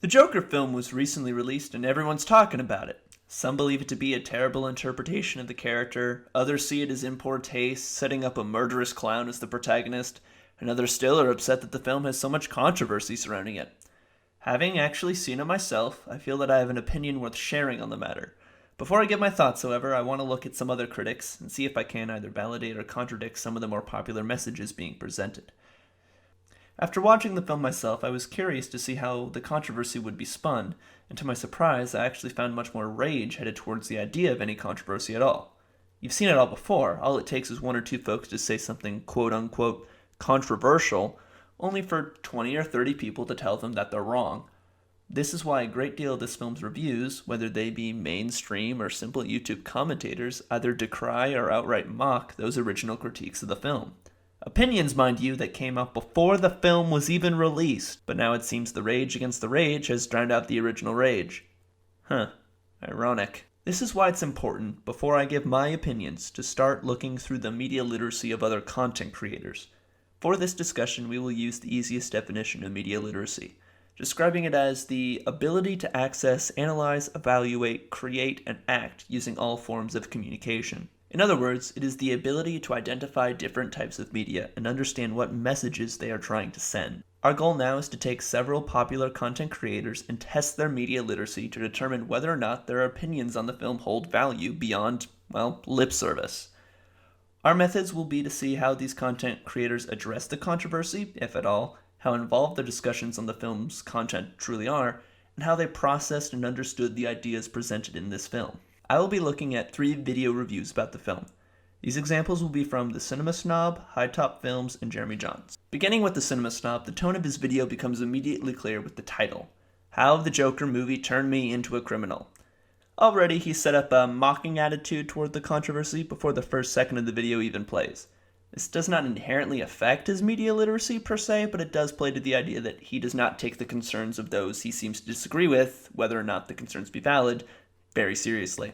The Joker film was recently released and everyone's talking about it. Some believe it to be a terrible interpretation of the character, others see it as in poor taste, setting up a murderous clown as the protagonist, and others still are upset that the film has so much controversy surrounding it. Having actually seen it myself, I feel that I have an opinion worth sharing on the matter. Before I give my thoughts, however, I want to look at some other critics and see if I can either validate or contradict some of the more popular messages being presented. After watching the film myself, I was curious to see how the controversy would be spun, and to my surprise, I actually found much more rage headed towards the idea of any controversy at all. You've seen it all before. All it takes is one or two folks to say something quote-unquote controversial, only for 20 or 30 people to tell them that they're wrong. This is why a great deal of this film's reviews, whether they be mainstream or simple YouTube commentators, either decry or outright mock those original critiques of the film. Opinions, mind you, that came out before the film was even released, but now it seems the rage against the rage has drowned out the original rage. Ironic. This is why it's important, before I give my opinions, to start looking through the media literacy of other content creators. For this discussion, we will use the easiest definition of media literacy, describing it as the ability to access, analyze, evaluate, create, and act using all forms of communication. In other words, it is the ability to identify different types of media and understand what messages they are trying to send. Our goal now is to take several popular content creators and test their media literacy to determine whether or not their opinions on the film hold value beyond, lip service. Our methods will be to see how these content creators address the controversy, if at all, how involved their discussions on the film's content truly are, and how they processed and understood the ideas presented in this film. I will be looking at 3 video reviews about the film. These examples will be from The Cinema Snob, High Top Films, and Jeremy Johns. Beginning with The Cinema Snob, the tone of his video becomes immediately clear with the title, How the Joker Movie Turned Me Into a Criminal. Already, he set up a mocking attitude toward the controversy before the first second of the video even plays. This does not inherently affect his media literacy per se, but it does play to the idea that he does not take the concerns of those he seems to disagree with, whether or not the concerns be valid, very seriously.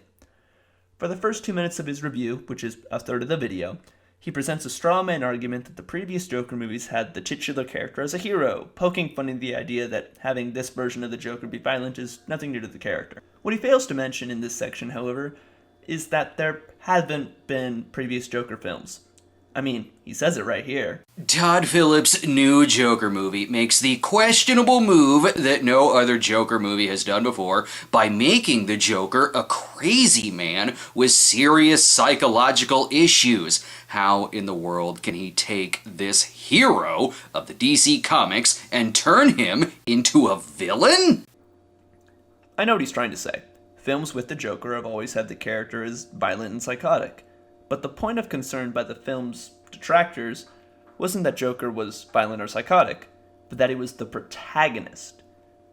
For the first 2 minutes of his review, which is a third of the video, he presents a straw man argument that the previous Joker movies had the titular character as a hero, poking fun at the idea that having this version of the Joker be violent is nothing new to the character. What he fails to mention in this section, however, is that there haven't been previous Joker films. I mean, he says it right here. Todd Phillips' new Joker movie makes the questionable move that no other Joker movie has done before by making the Joker a crazy man with serious psychological issues. How in the world can he take this hero of the DC Comics and turn him into a villain? I know what he's trying to say. Films with the Joker have always had the character as violent and psychotic. But the point of concern by the film's detractors wasn't that Joker was violent or psychotic, but that he was the protagonist.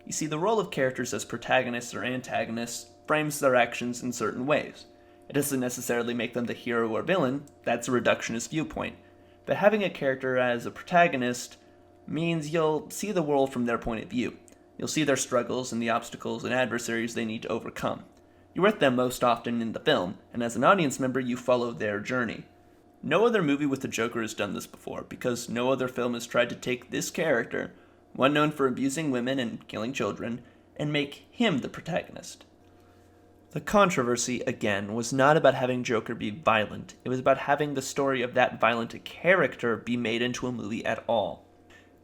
You see, the role of characters as protagonists or antagonists frames their actions in certain ways. It doesn't necessarily make them the hero or villain, that's a reductionist viewpoint. But having a character as a protagonist means you'll see the world from their point of view. You'll see their struggles and the obstacles and adversaries they need to overcome. You're with them most often in the film, and as an audience member, you follow their journey. No other movie with the Joker has done this before, because no other film has tried to take this character, one known for abusing women and killing children, and make him the protagonist. The controversy, again, was not about having Joker be violent. It was about having the story of that violent character be made into a movie at all.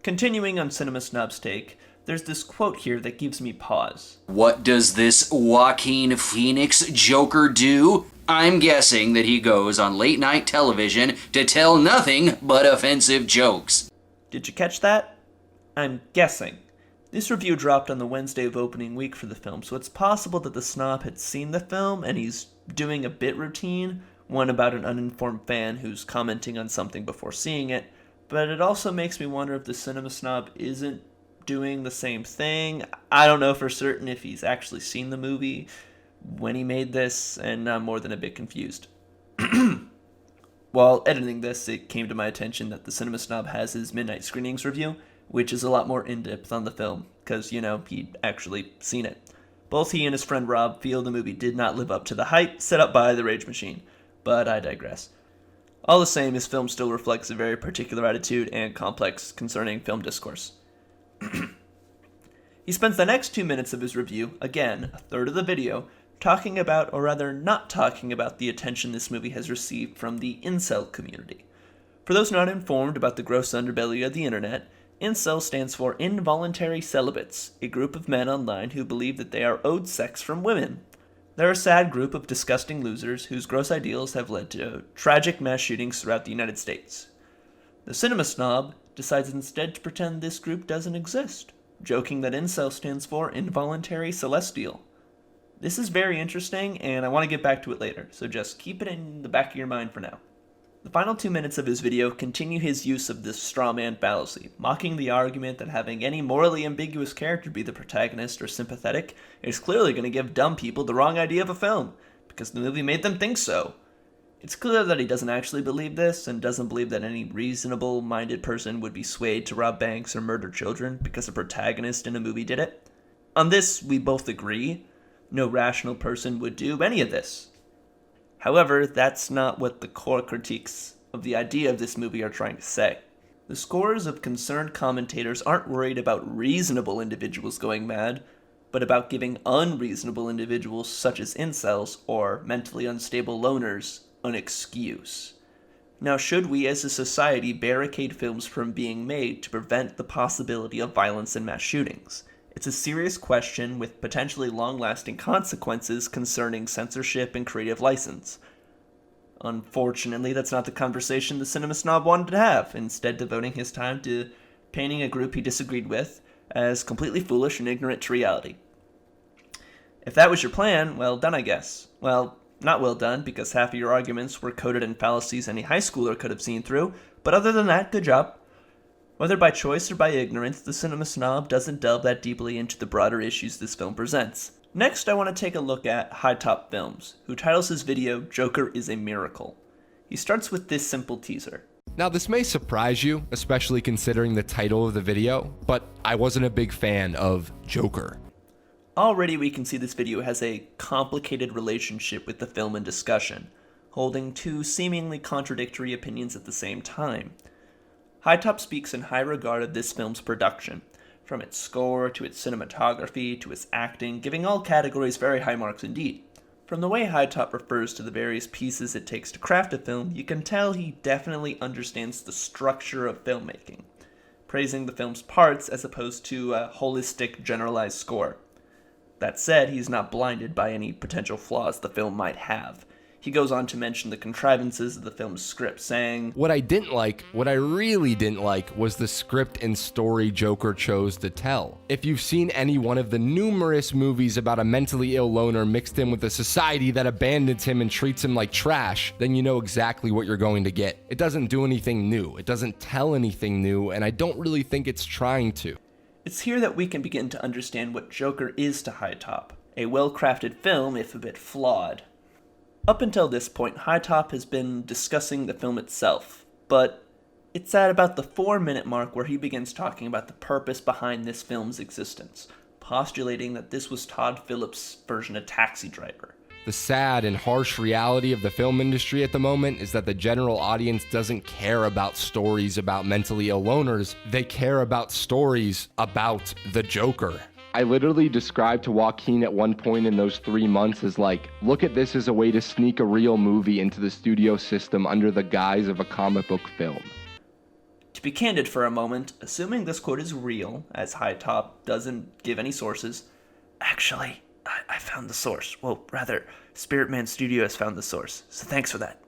Continuing on Cinema Snob's take, there's this quote here that gives me pause. What does this Joaquin Phoenix Joker do? I'm guessing that he goes on late-night television to tell nothing but offensive jokes. Did you catch that? I'm guessing. This review dropped on the Wednesday of opening week for the film, so it's possible that the snob had seen the film and he's doing a bit routine, one about an uninformed fan who's commenting on something before seeing it, but it also makes me wonder if the cinema snob isn't doing the same thing. I don't know for certain if he's actually seen the movie when he made this, and I'm more than a bit confused. While editing this, it came to my attention that the Cinema Snob has his Midnight Screenings review, which is a lot more in-depth on the film, because, he'd actually seen it. Both he and his friend Rob feel the movie did not live up to the hype set up by the Rage Machine, but I digress. All the same, his film still reflects a very particular attitude and complex concerning film discourse. He spends the next 2 minutes of his review, again, a third of the video, talking about, or rather not talking about, the attention this movie has received from the incel community. For those not informed about the gross underbelly of the internet, incel stands for involuntary celibates, a group of men online who believe that they are owed sex from women. They're a sad group of disgusting losers whose gross ideals have led to tragic mass shootings throughout the United States. The cinema snob decides instead to pretend this group doesn't exist, joking that incel stands for involuntary celestial. This is very interesting, and I want to get back to it later, so just keep it in the back of your mind for now. The final 2 minutes of his video continue his use of this straw man fallacy, mocking the argument that having any morally ambiguous character be the protagonist or sympathetic is clearly going to give dumb people the wrong idea of a film, because the movie made them think so. It's clear that he doesn't actually believe this, and doesn't believe that any reasonable-minded person would be swayed to rob banks or murder children because a protagonist in a movie did it. On this, we both agree. No rational person would do any of this. However, that's not what the core critiques of the idea of this movie are trying to say. The scores of concerned commentators aren't worried about reasonable individuals going mad, but about giving unreasonable individuals such as incels or mentally unstable loners an excuse. Now, should we as a society barricade films from being made to prevent the possibility of violence and mass shootings? It's a serious question with potentially long-lasting consequences concerning censorship and creative license. Unfortunately, that's not the conversation the cinema snob wanted to have, instead devoting his time to painting a group he disagreed with as completely foolish and ignorant to reality. If that was your plan, well done, I guess. Well, not well done, because half of your arguments were coded in fallacies any high schooler could have seen through, but other than that, good job. Whether by choice or by ignorance, the cinema snob doesn't delve that deeply into the broader issues this film presents. Next, I want to take a look at High Top Films, who titles his video, Joker is a Miracle. He starts with this simple teaser. Now, this may surprise you, especially considering the title of the video, but I wasn't a big fan of Joker. Already we can see this video has a complicated relationship with the film in discussion, holding two seemingly contradictory opinions at the same time. High Top speaks in high regard of this film's production, from its score to its cinematography to its acting, giving all categories very high marks indeed. From the way High Top refers to the various pieces it takes to craft a film, you can tell he definitely understands the structure of filmmaking, praising the film's parts as opposed to a holistic, generalized score. That said, he's not blinded by any potential flaws the film might have. He goes on to mention the contrivances of the film's script, saying, What I really didn't like, was the script and story Joker chose to tell. If you've seen any one of the numerous movies about a mentally ill loner mixed in with a society that abandons him and treats him like trash, then you know exactly what you're going to get. It doesn't do anything new, it doesn't tell anything new, and I don't really think it's trying to. It's here that we can begin to understand what Joker is to High Top. A well-crafted film, if a bit flawed. Up until this point, High Top has been discussing the film itself, but it's at about the 4-minute mark where he begins talking about the purpose behind this film's existence, postulating that this was Todd Phillips' version of Taxi Driver. The sad and harsh reality of the film industry at the moment is that the general audience doesn't care about stories about mentally ill loners. They care about stories about the Joker. I literally described to Joaquin at one point in those 3 months as like, look at this as a way to sneak a real movie into the studio system under the guise of a comic book film. To be candid for a moment, assuming this quote is real, as High Top doesn't give any sources, actually, I found the source. Well, rather, Spirit Man Studio has found the source, so thanks for that.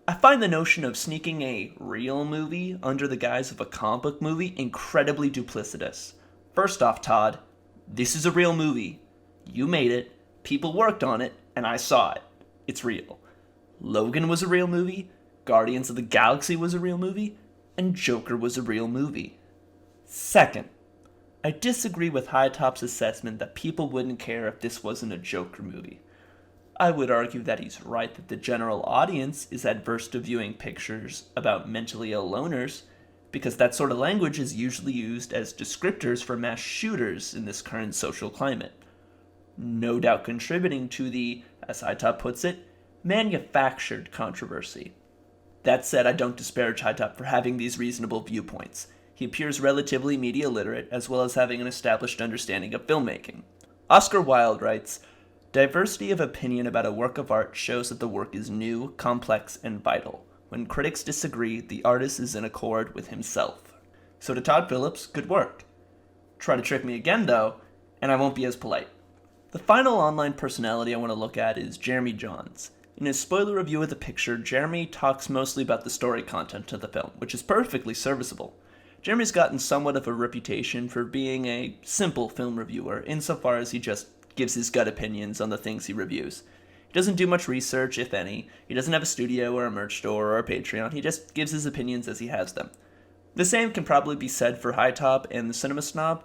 I find the notion of sneaking a real movie under the guise of a comic book movie incredibly duplicitous. First off, Todd, this is a real movie. You made it, people worked on it, and I saw it. It's real. Logan was a real movie, Guardians of the Galaxy was a real movie, and Joker was a real movie. Second, I disagree with High Top's assessment that people wouldn't care if this wasn't a Joker movie. I would argue that he's right that the general audience is adverse to viewing pictures about mentally ill loners, because that sort of language is usually used as descriptors for mass shooters in this current social climate. No doubt contributing to the, as High Top puts it, manufactured controversy. That said, I don't disparage High Top for having these reasonable viewpoints. He appears relatively media literate, as well as having an established understanding of filmmaking. Oscar Wilde writes, "Diversity of opinion about a work of art shows that the work is new, complex, and vital. When critics disagree, the artist is in accord with himself." So to Todd Phillips, good work. Try to trick me again, though, and I won't be as polite. The final online personality I want to look at is Jeremy Jahns. In his spoiler review of the picture, Jeremy talks mostly about the story content of the film, which is perfectly serviceable. Jeremy's gotten somewhat of a reputation for being a simple film reviewer, insofar as he just gives his gut opinions on the things he reviews. He doesn't do much research, if any. He doesn't have a studio or a merch store or a Patreon. He just gives his opinions as he has them. The same can probably be said for High Top and the Cinema Snob,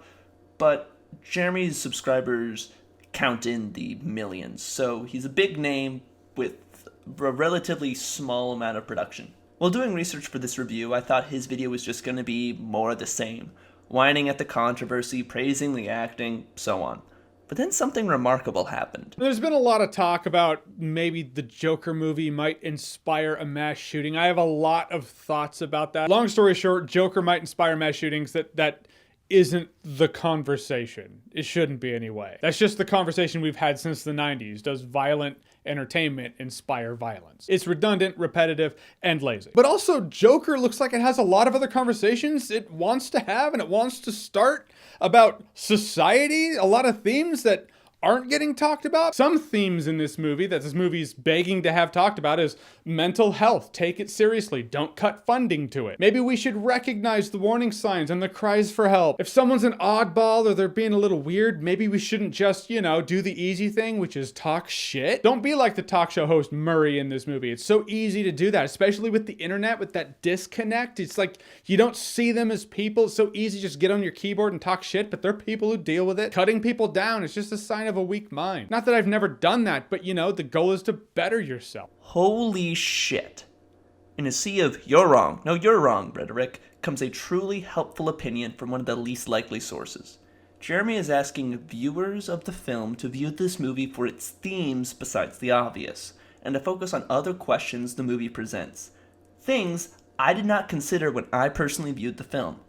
but Jeremy's subscribers count in the millions, so he's a big name with a relatively small amount of production. While doing research for this review, I thought his video was just going to be more of the same, whining at the controversy, praising the acting, so on. But then something remarkable happened. There's been a lot of talk about maybe the Joker movie might inspire a mass shooting. I have a lot of thoughts about that. Long story short, Joker might inspire mass shootings. That isn't the conversation. It shouldn't be anyway. That's just the conversation we've had since the 90s. Does violent entertainment inspire violence? It's redundant, repetitive, and lazy. But also, Joker looks like it has a lot of other conversations it wants to have and it wants to start about society. A lot of themes that aren't getting talked about. Some themes in this movie that this movie's begging to have talked about is mental health. Take it seriously. Don't cut funding to it. Maybe we should recognize the warning signs and the cries for help. If someone's an oddball or they're being a little weird, maybe we shouldn't just, do the easy thing, which is talk shit. Don't be like the talk show host Murray in this movie. It's so easy to do that, especially with the internet, with that disconnect. It's like you don't see them as people. It's so easy to just get on your keyboard and talk shit, but they're people who deal with it. Cutting people down is just a sign of a weak mind. Not that I've never done that, but the goal is to better yourself. Holy shit. In a sea of "you're wrong, no you're wrong" rhetoric comes a truly helpful opinion from one of the least likely sources. Jeremy is asking viewers of the film to view this movie for its themes besides the obvious, and to focus on other questions the movie presents. Things I did not consider when I personally viewed the film.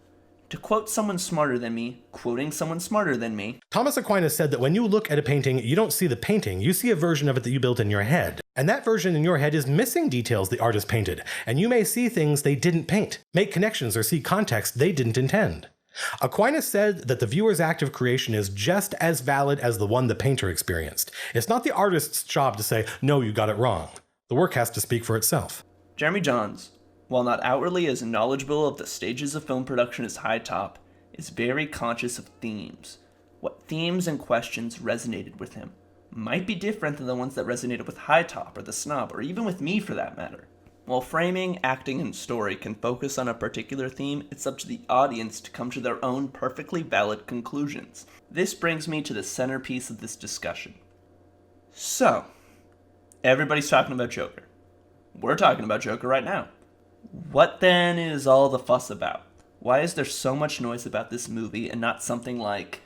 To quote someone smarter than me, quoting someone smarter than me, Thomas Aquinas said that when you look at a painting, you don't see the painting, you see a version of it that you built in your head. And that version in your head is missing details the artist painted, and you may see things they didn't paint, make connections, or see context they didn't intend. Aquinas said that the viewer's act of creation is just as valid as the one the painter experienced. It's not the artist's job to say, "No, you got it wrong." The work has to speak for itself. Jeremy Jahns, while not outwardly as knowledgeable of the stages of film production as High Top, is very conscious of themes. What themes and questions resonated with him might be different than the ones that resonated with High Top or The Snob, or even with me for that matter. While framing, acting, and story can focus on a particular theme, it's up to the audience to come to their own perfectly valid conclusions. This brings me to the centerpiece of this discussion. So, everybody's talking about Joker. We're talking about Joker right now. What then is all the fuss about? Why is there so much noise about this movie and not something like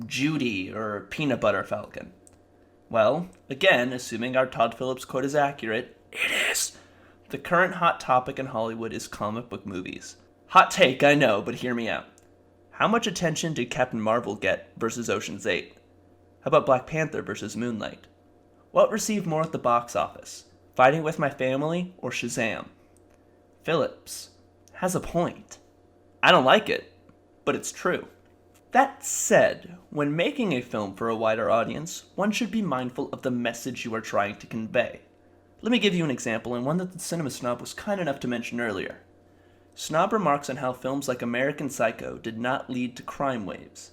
Judy or Peanut Butter Falcon? Well, again, assuming our Todd Phillips quote is accurate, it is. The current hot topic in Hollywood is comic book movies. Hot take, I know, but hear me out. How much attention did Captain Marvel get versus Ocean's 8? How about Black Panther versus Moonlight? What received more at the box office? Fighting with My Family or Shazam? Phillips has a point. I don't like it, but it's true. That said, when making a film for a wider audience, one should be mindful of the message you are trying to convey. Let me give you an example, and one that the Cinema Snob was kind enough to mention earlier. Snob remarks on how films like American Psycho did not lead to crime waves.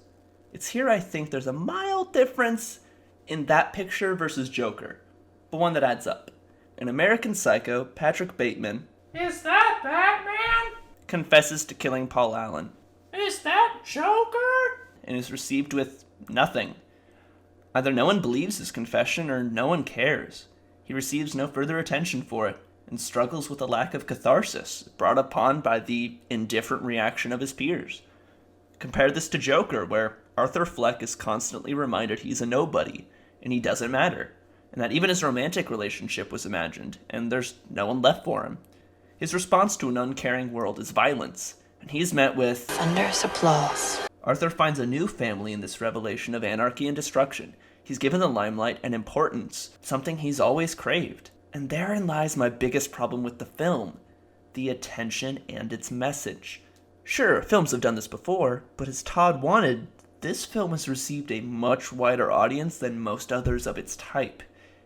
It's here I think there's a mild difference in that picture versus Joker, but one that adds up. In American Psycho, Patrick Bateman, "Is that Batman? confesses to killing Paul Allen, Is that Joker?" and is received with nothing. Either no one believes his confession or no one cares. He receives no further attention for it, and struggles with a lack of catharsis brought upon by the indifferent reaction of his peers. Compare this to Joker, where Arthur Fleck is constantly reminded he's a nobody, and he doesn't matter, and that even his romantic relationship was imagined, and there's no one left for him. His response to an uncaring world is violence, and he's met with thunderous applause. Arthur finds a new family in this revelation of anarchy and destruction. He's given the limelight and importance, something he's always craved. And therein lies my biggest problem with the film, the attention and its message. Sure, films have done this before, but as Todd wanted, this film has received a much wider audience than most others of its type.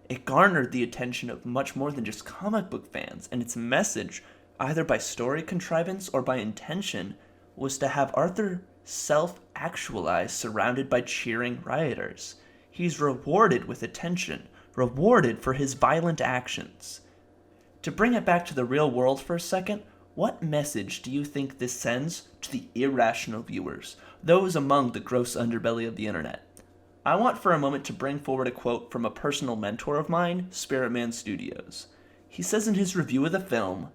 It garnered the attention of much more than just comic book fans, and its message, either by story contrivance or by intention, was to have Arthur self-actualized surrounded by cheering rioters. He's rewarded with attention, rewarded for his violent actions. To bring it back to the real world for a second, what message do you think this sends to the irrational viewers, those among the gross underbelly of the internet? I want for a moment to bring forward a quote from a personal mentor of mine, Spiritman Studios. He says in his review of the film,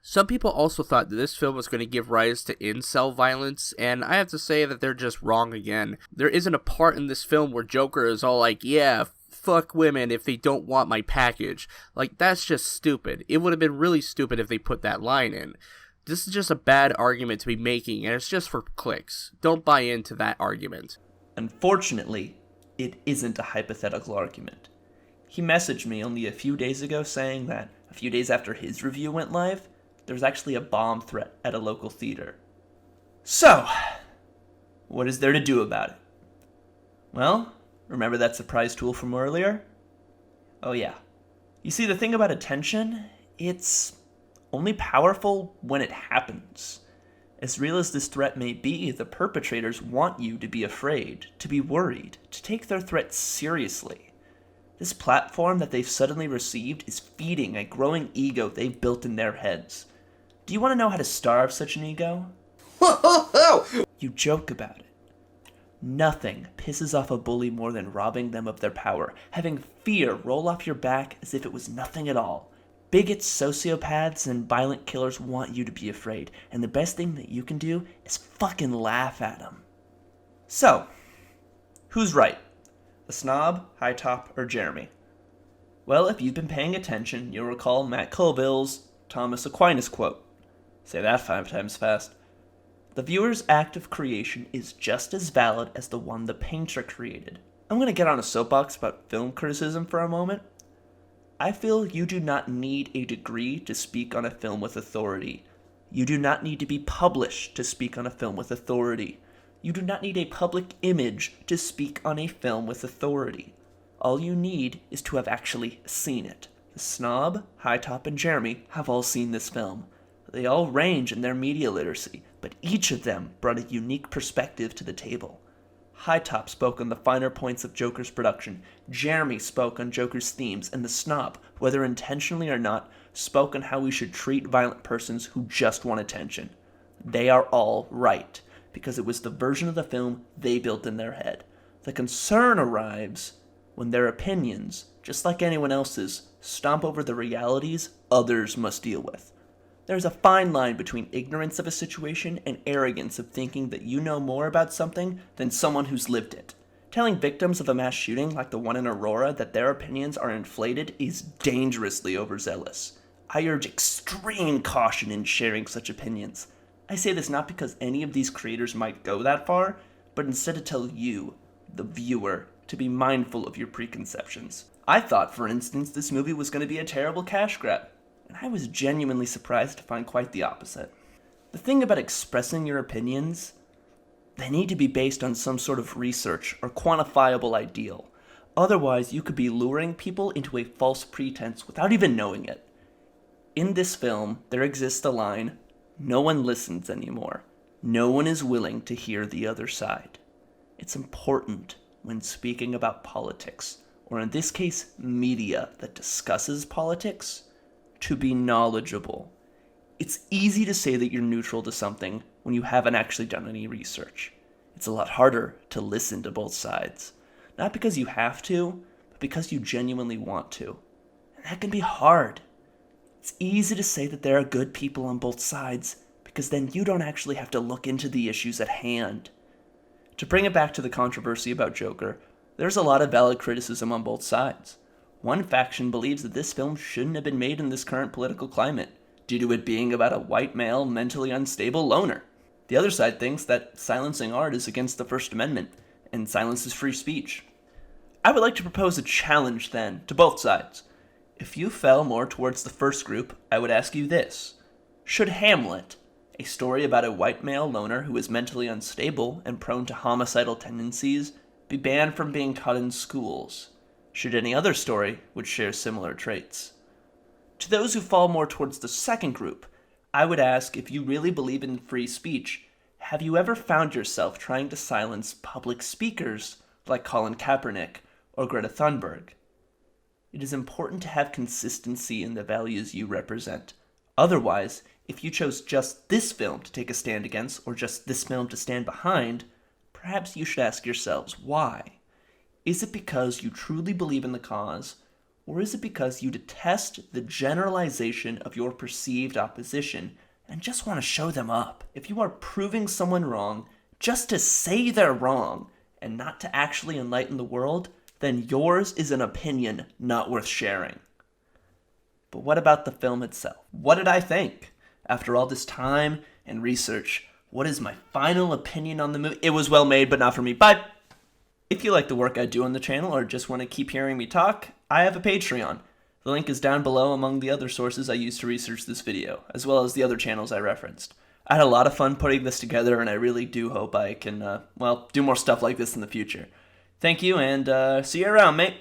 "Some people also thought that this film was going to give rise to incel violence, and I have to say that they're just wrong again. There isn't a part in this film where Joker is all like, yeah, fuck women if they don't want my package. Like, that's just stupid. It would have been really stupid if they put that line in. This is just a bad argument to be making, and it's just for clicks. Don't buy into that argument." Unfortunately, it isn't a hypothetical argument. He messaged me only a few days ago saying that a few days after his review went live, there was actually a bomb threat at a local theater. So, what is there to do about it? Well, remember that surprise tool from earlier? Oh yeah. You see, the thing about attention, it's only powerful when it happens. As real as this threat may be, the perpetrators want you to be afraid, to be worried, to take their threat seriously. This platform that they've suddenly received is feeding a growing ego they've built in their heads. Do you want to know how to starve such an ego? You joke about it. Nothing pisses off a bully more than robbing them of their power, having fear roll off your back as if it was nothing at all. Bigots, sociopaths, and violent killers want you to be afraid, and the best thing that you can do is fucking laugh at them. So, who's right? The snob, High Top, or Jeremy? Well, if you've been paying attention, you'll recall Matt Colville's Thomas Aquinas quote. Say that 5 times fast. The viewer's act of creation is just as valid as the one the painter created. I'm going to get on a soapbox about film criticism for a moment. I feel you do not need a degree to speak on a film with authority. You do not need to be published to speak on a film with authority. You do not need a public image to speak on a film with authority. All you need is to have actually seen it. The Snob, High Top, and Jeremy have all seen this film. They all range in their media literacy, but each of them brought a unique perspective to the table. High Top spoke on the finer points of Joker's production, Jeremy spoke on Joker's themes, and the Snob, whether intentionally or not, spoke on how we should treat violent persons who just want attention. They are all right, because it was the version of the film they built in their head. The concern arrives when their opinions, just like anyone else's, stomp over the realities others must deal with. There's a fine line between ignorance of a situation and arrogance of thinking that you know more about something than someone who's lived it. Telling victims of a mass shooting like the one in Aurora that their opinions are inflated is dangerously overzealous. I urge extreme caution in sharing such opinions. I say this not because any of these creators might go that far, but instead to tell you, the viewer, to be mindful of your preconceptions. I thought, for instance, this movie was going to be a terrible cash grab, and I was genuinely surprised to find quite the opposite. The thing about expressing your opinions, they need to be based on some sort of research or quantifiable ideal. Otherwise, you could be luring people into a false pretense without even knowing it. In this film, there exists a line, "No one listens anymore. No one is willing to hear the other side." It's important when speaking about politics, or in this case, media that discusses politics, to be knowledgeable. It's easy to say that you're neutral to something when you haven't actually done any research. It's a lot harder to listen to both sides. Not because you have to, but because you genuinely want to. And that can be hard. It's easy to say that there are good people on both sides, because then you don't actually have to look into the issues at hand. To bring it back to the controversy about Joker, there's a lot of valid criticism on both sides. One faction believes that this film shouldn't have been made in this current political climate, due to it being about a white male, mentally unstable loner. The other side thinks that silencing art is against the First Amendment, and silence is free speech. I would like to propose a challenge, then, to both sides. If you fell more towards the first group, I would ask you this. Should Hamlet, a story about a white male loner who is mentally unstable and prone to homicidal tendencies, be banned from being taught in schools? Should any other story which shares similar traits? To those who fall more towards the second group, I would ask, if you really believe in free speech, have you ever found yourself trying to silence public speakers like Colin Kaepernick or Greta Thunberg? It is important to have consistency in the values you represent. Otherwise, if you chose just this film to take a stand against, or just this film to stand behind, perhaps you should ask yourselves why. Is it because you truly believe in the cause, or is it because you detest the generalization of your perceived opposition and just want to show them up? If you are proving someone wrong just to say they're wrong and not to actually enlighten the world, then yours is an opinion not worth sharing. But what about the film itself? What did I think? After all this time and research, what is my final opinion on the movie? It was well made, but not for me. Bye! If you like the work I do on the channel or just want to keep hearing me talk, I have a Patreon. The link is down below among the other sources I used to research this video, as well as the other channels I referenced. I had a lot of fun putting this together, and I really do hope I can, do more stuff like this in the future. Thank you, and see you around, mate.